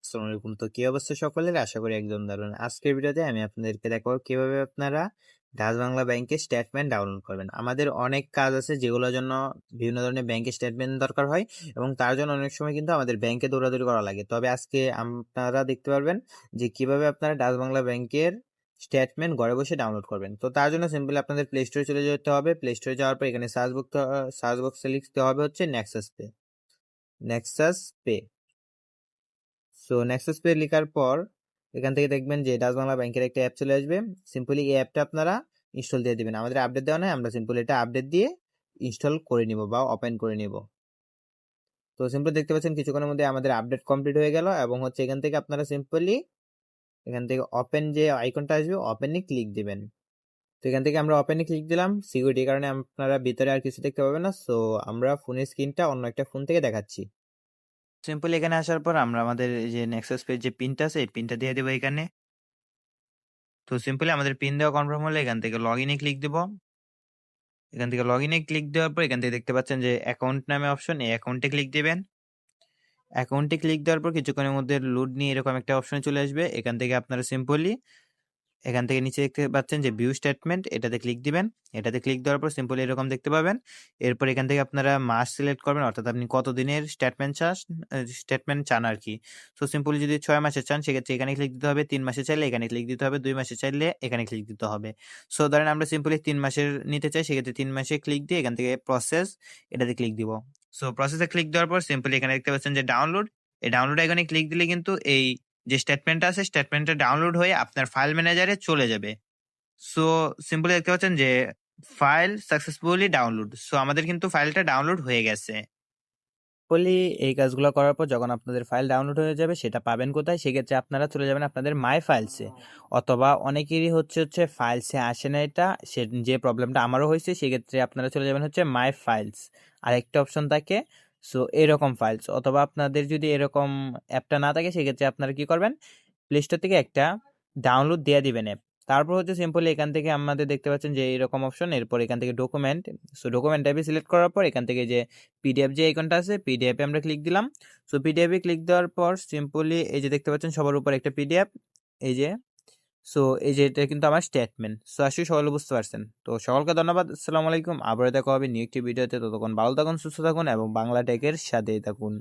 আসসালামু আলাইকুম। তো কি অবস্থা সকলের? আশা করি একদম দারুণ। আজকের ভিডিওতে আমি আপনাদেরকে দেখাবো কিভাবে আপনারা ডাচ বাংলা ব্যাংকের স্টেটমেন্ট ডাউনলোড করবেন। আমাদের অনেক কাজ আছে যেগুলোর জন্য বিভিন্ন ধরনের ব্যাংকের স্টেটমেন্ট দরকার হয় এবং তার জন্য অনেক সময় কিন্তু আমাদের ব্যাংকে দৌড়াদৌড়ি করা লাগে। তবে আজকে আপনারা দেখতে পারবেন যে কিভাবে আপনারা ডাচ বাংলা ব্যাংকের স্টেটমেন্ট ঘরে বসে ডাউনলোড করবেন। তো তার জন্য সিম্পলি আপনাদের প্লে স্টোরে চলে যেতে হবে। প্লে স্টোরে যাওয়ার পর এখানে সার্চ বক্সে লিখতে হবে হচ্ছে Nexus pay. So Nexus pay লেখার পর এখান থেকে দেখবেন যে ডাচ বাংলা ব্যাংকের একটা অ্যাপ চলে আসবে। সিম্পলি এই অ্যাপটা আপনারা ইনস্টল দিয়ে দিবেন। আমাদের আপডেট দেওয়া নাই, আমরা সিম্পলি এটা আপডেট দিয়ে ইনস্টল করে নিব বা ওপেন করে নিব। তো সিম্পলি দেখতে পাচ্ছেন কিছুক্ষণের মধ্যে আমাদের আপডেট কমপ্লিট হয়ে গেল এবং হচ্ছে এখান থেকে আপনারা সিম্পলি এখান থেকে ওপেন যে আইকনটা আসবে ওপেনে ক্লিক দিবেন। তো এখান থেকে আমরা ওপেনে ক্লিক দিলাম। সিকিউরিটির কারণে আপনারা ভিতরে আর কিছু দেখতে পাবেন না। সো আমরা ফোনের স্ক্রিনটা অন্য একটা ফোন থেকে দেখাচ্ছি। সিম্পলি এখানে আসার পর আমরা আমাদের এই যে নেক্সাস পেজ যে পিনটা আছে এই পিনটা দিয়ে দেবো এখানে। তো সিম্পলি আমাদের পিন দেওয়া কনফার্ম হলে এখান থেকে লগ ইনে ক্লিক দেবো। এখান থেকে লগ ইনে ক্লিক দেওয়ার পর এখান থেকে দেখতে পাচ্ছেন যে অ্যাকাউন্ট নামে অপশন, এই অ্যাকাউন্টে ক্লিক দিবেন। অ্যাকাউন্টে ক্লিক দেওয়ার পর কিছুক্ষণের মধ্যে লোড নিয়ে এরকম একটা অপশন চলে আসবে। এখান থেকে আপনারা সিম্পলি এখান থেকে নিচে দেখতে পাচ্ছেন যে ভিউ স্টেটমেন্ট, এটাতে ক্লিক দিবেন। এটাতে ক্লিক দেওয়ার পর সিম্পলি এরকম দেখতে পাবেন। এরপর এখান থেকে আপনারা মাস সিলেক্ট করবেন, অর্থাৎ আপনি কত দিনের স্টেটমেন্ট চান আর কি। সো সিম্পলি যদি 6 মাসের চান সেক্ষেত্রে এখানে ক্লিক দিতে হবে, 3 মাসে চাইলে এখানে ক্লিক দিতে হবে, 2 মাসে চাইলে এখানে ক্লিক দিতে হবে। সো ধরেন আমরা সিম্পলি 3 মাসের নিতে চাই, সেক্ষেত্রে 3 মাসে ক্লিক দিয়ে এখান থেকে প্রসেস এটাতে ক্লিক দিব। সো প্রসেসে ক্লিক দেওয়ার পর সিম্পলি এখানে দেখতে পাচ্ছেন যে ডাউনলোড, এই ডাউনলোড আইকনে ক্লিক দিলে কিন্তু এই যে স্টেটমেন্টটা আছে স্টেটমেন্টটা ডাউনলোড হয়ে আপনার ফাইল ম্যানেজারে চলে যাবে। সো সিম্পলি দেখতে পাচ্ছেন যে ফাইল সাকসেসফুলি ডাউনলোড। সো আমাদের কিন্তু ফাইলটা ডাউনলোড হয়ে গেছে। সিম্পলি এই কাজগুলো করার পর যখন আপনাদের ফাইল ডাউনলোড হয়ে যাবে সেটা পাবেন কোথায়? সেক্ষেত্রে আপনারা চলে যাবেন আপনাদের মাই ফাইলসে, অথবা অনেকেরই হচ্ছে ফাইলসে আসে না এটা, সে যে প্রবলেমটা আমারও হয়েছে, সেক্ষেত্রে আপনারা চলে যাবেন হচ্ছে মাই ফাইলস। আরেকটা অপশন থাকে সো এরকম ফাইলস, অথবা আপনাদের যদি এরকম অ্যাপটা না থাকে সেক্ষেত্রে আপনারা কি করবেন, প্লে স্টোর থেকে একটা ডাউনলোড দিয়ে দিবেন অ্যাপ। তারপর হচ্ছে সিম্পলি এখান থেকে আমাদের দেখতে পাচ্ছেন যে এরকম অপশন, এরপর এখান থেকে ডকুমেন্ট, সো ডকুমেন্ট টাইপে সিলেক্ট করার পর এখান থেকে যে পিডিএফ যে আইকনটা আছে পিডিএফে আমরা ক্লিক দিলাম। সো পিডিএফে ক্লিক দেওয়ার পর সিম্পলি এই যে দেখতে পাচ্ছেন সবার উপর একটা পিডিএফ, এই যে। সো এই যে এটা কিন্তু আমার স্টেটমেন্ট। সো আসলে সকলে বুঝতে পারছেন। তো সকলকে ধন্যবাদ। আসসালামু আলাইকুম। আবারও দেখা হবে নিউ একটি ভিডিওতে। ততক্ষণ ভালো থাকুন, সুস্থ থাকুন এবং বাংলা টেকের সাথেই থাকুন।